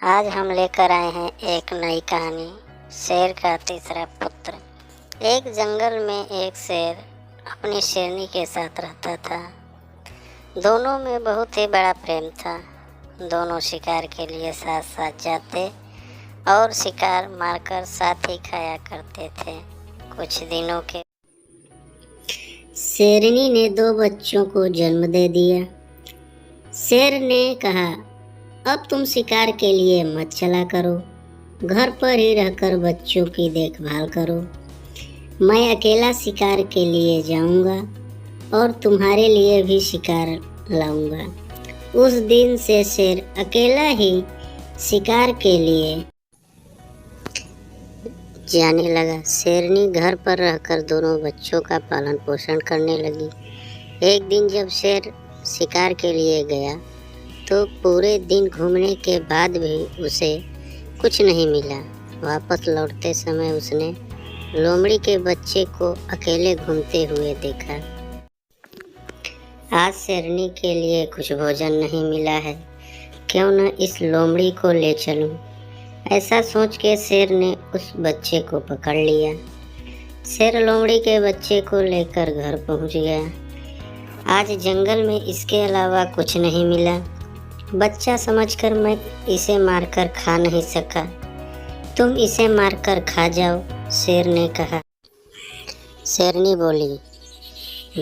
आज हम लेकर आए हैं एक नई कहानी, शेर का तीसरा पुत्र। एक जंगल में एक शेर अपनी शेरनी के साथ रहता था। दोनों में बहुत ही बड़ा प्रेम था। दोनों शिकार के लिए साथ साथ जाते और शिकार मारकर साथ ही खाया करते थे। कुछ दिनों के शेरनी ने 2 बच्चों को जन्म दे दिया। शेर ने कहा, अब तुम शिकार के लिए मत चला करो, घर पर ही रहकर बच्चों की देखभाल करो। मैं अकेला शिकार के लिए जाऊंगा और तुम्हारे लिए भी शिकार लाऊंगा। उस दिन से शेर अकेला ही शिकार के लिए जाने लगा। शेरनी घर पर रहकर दोनों बच्चों का पालन पोषण करने लगी। एक दिन जब शेर शिकार के लिए गया तो पूरे दिन घूमने के बाद भी उसे कुछ नहीं मिला। वापस लौटते समय उसने लोमड़ी के बच्चे को अकेले घूमते हुए देखा। आज शेरनी के लिए कुछ भोजन नहीं मिला है, क्यों न इस लोमड़ी को ले चलूं। ऐसा सोच के शेर ने उस बच्चे को पकड़ लिया। शेर लोमड़ी के बच्चे को लेकर घर पहुंच गया। आज जंगल में इसके अलावा कुछ नहीं मिला। बच्चा समझकर मैं इसे मारकर खा नहीं सका, तुम इसे मारकर खा जाओ, शेर ने कहा। शेरनी बोली,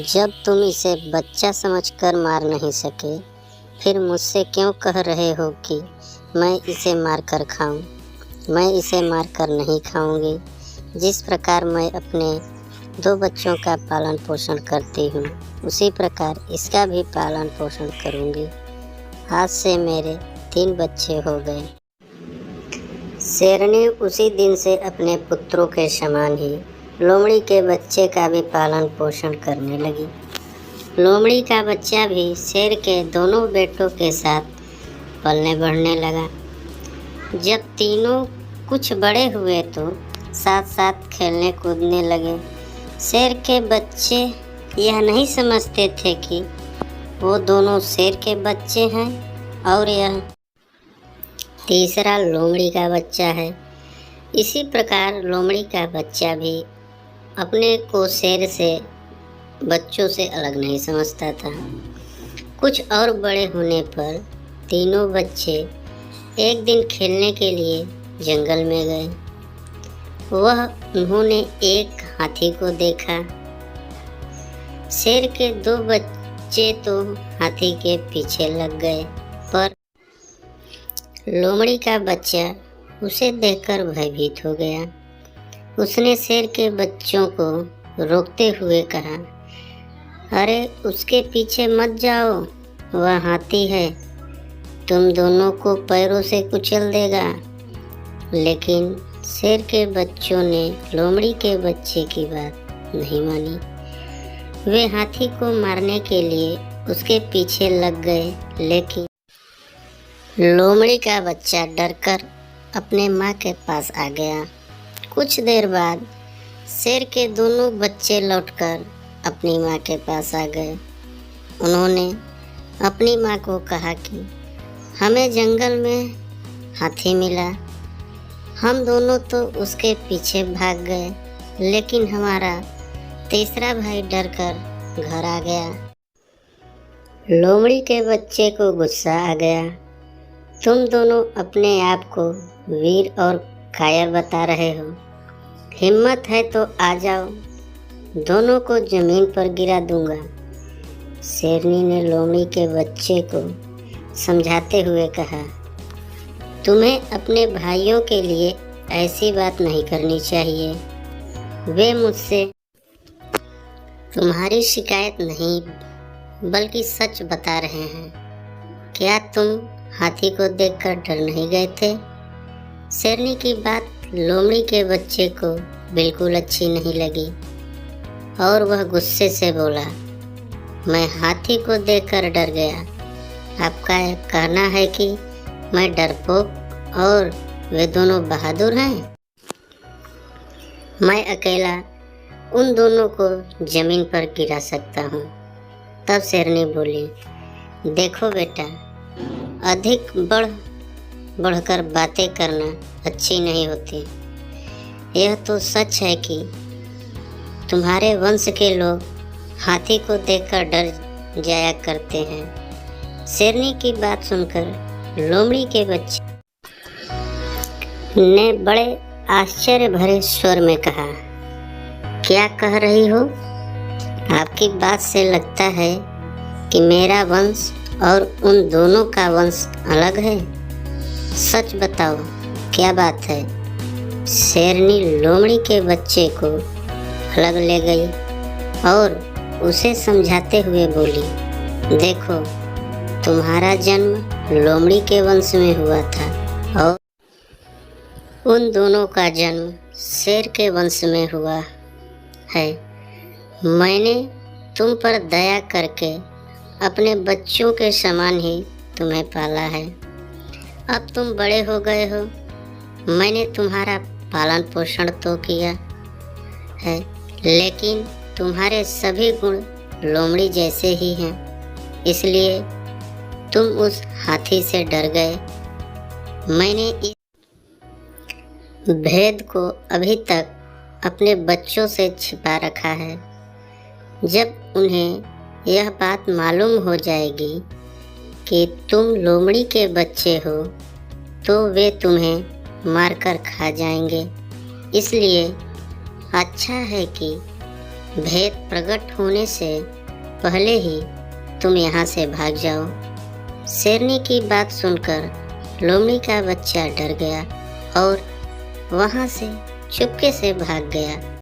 जब तुम इसे बच्चा समझकर मार नहीं सके, फिर मुझसे क्यों कह रहे हो कि मैं इसे मारकर खाऊं? मैं इसे मारकर नहीं खाऊंगी। जिस प्रकार मैं अपने 2 बच्चों का पालन पोषण करती हूँ, उसी प्रकार इसका भी पालन पोषण करूँगी। आज से मेरे 3 बच्चे हो गए। शेरनी उसी दिन से अपने पुत्रों के समान ही लोमड़ी के बच्चे का भी पालन पोषण करने लगी। लोमड़ी का बच्चा भी शेर के दोनों बेटों के साथ पलने बढ़ने लगा। जब तीनों कुछ बड़े हुए तो साथ साथ खेलने कूदने लगे। शेर के बच्चे यह नहीं समझते थे कि वो दोनों शेर के बच्चे हैं और यह तीसरा लोमड़ी का बच्चा है। इसी प्रकार लोमड़ी का बच्चा भी अपने को शेर से बच्चों से अलग नहीं समझता था। कुछ और बड़े होने पर तीनों बच्चे एक दिन खेलने के लिए जंगल में गए। उन्होंने एक हाथी को देखा। शेर के 2 बच्चे तो हाथी के पीछे लग गए, पर लोमड़ी का बच्चा उसे देखकर भयभीत हो गया। उसने शेर के बच्चों को रोकते हुए कहा, अरे उसके पीछे मत जाओ, वह हाथी है, तुम दोनों को पैरों से कुचल देगा। लेकिन शेर के बच्चों ने लोमड़ी के बच्चे की बात नहीं मानी। वे हाथी को मारने के लिए उसके पीछे लग गए, लेकिन लोमड़ी का बच्चा डरकर अपने माँ के पास आ गया। कुछ देर बाद शेर के दोनों बच्चे लौटकर अपनी माँ के पास आ गए। उन्होंने अपनी माँ को कहा कि हमें जंगल में हाथी मिला। हम दोनों तो उसके पीछे भाग गए, लेकिन हमारा तीसरा भाई डरकर घर आ गया। लोमड़ी के बच्चे को गुस्सा आ गया। तुम दोनों अपने आप को वीर और कायर बता रहे हो। हिम्मत है तो आ जाओ, दोनों को जमीन पर गिरा दूंगा। शेरनी ने लोमड़ी के बच्चे को समझाते हुए कहा, तुम्हें अपने भाइयों के लिए ऐसी बात नहीं करनी चाहिए। वे मुझसे तुम्हारी शिकायत नहीं बल्कि सच बता रहे हैं। क्या तुम हाथी को देखकर डर नहीं गए थे? शेरनी की बात लोमड़ी के बच्चे को बिल्कुल अच्छी नहीं लगी और वह गुस्से से बोला, मैं हाथी को देखकर डर गया। आपका कहना है कि मैं डरपोक और वे दोनों बहादुर हैं? मैं अकेला उन दोनों को जमीन पर गिरा सकता हूँ। तब शेरनी बोली, देखो बेटा, अधिक बढ़ बढ़कर बातें करना अच्छी नहीं होती। यह तो सच है कि तुम्हारे वंश के लोग हाथी को देखकर डर जाया करते हैं। शेरनी की बात सुनकर लोमड़ी के बच्चे ने बड़े आश्चर्य भरे स्वर में कहा, क्या कह रही हो? आपकी बात से लगता है कि मेरा वंश और उन दोनों का वंश अलग है। सच बताओ, क्या बात है? शेरनी लोमड़ी के बच्चे को अलग ले गई और उसे समझाते हुए बोली, देखो, तुम्हारा जन्म लोमड़ी के वंश में हुआ था और उन दोनों का जन्म शेर के वंश में हुआ है। मैंने तुम पर दया करके अपने बच्चों के समान ही तुम्हें पाला है। अब तुम बड़े हो गए हो, मैंने तुम्हारा पालन पोषण तो किया है, लेकिन तुम्हारे सभी गुण लोमड़ी जैसे ही हैं, इसलिए तुम उस हाथी से डर गए। मैंने इस भेद को अभी तक अपने बच्चों से छिपा रखा है। जब उन्हें यह बात मालूम हो जाएगी कि तुम लोमड़ी के बच्चे हो, तो वे तुम्हें मारकर खा जाएंगे। इसलिए अच्छा है कि भेद प्रकट होने से पहले ही तुम यहाँ से भाग जाओ। शेरनी की बात सुनकर लोमड़ी का बच्चा डर गया और वहाँ से चुपके से भाग गया।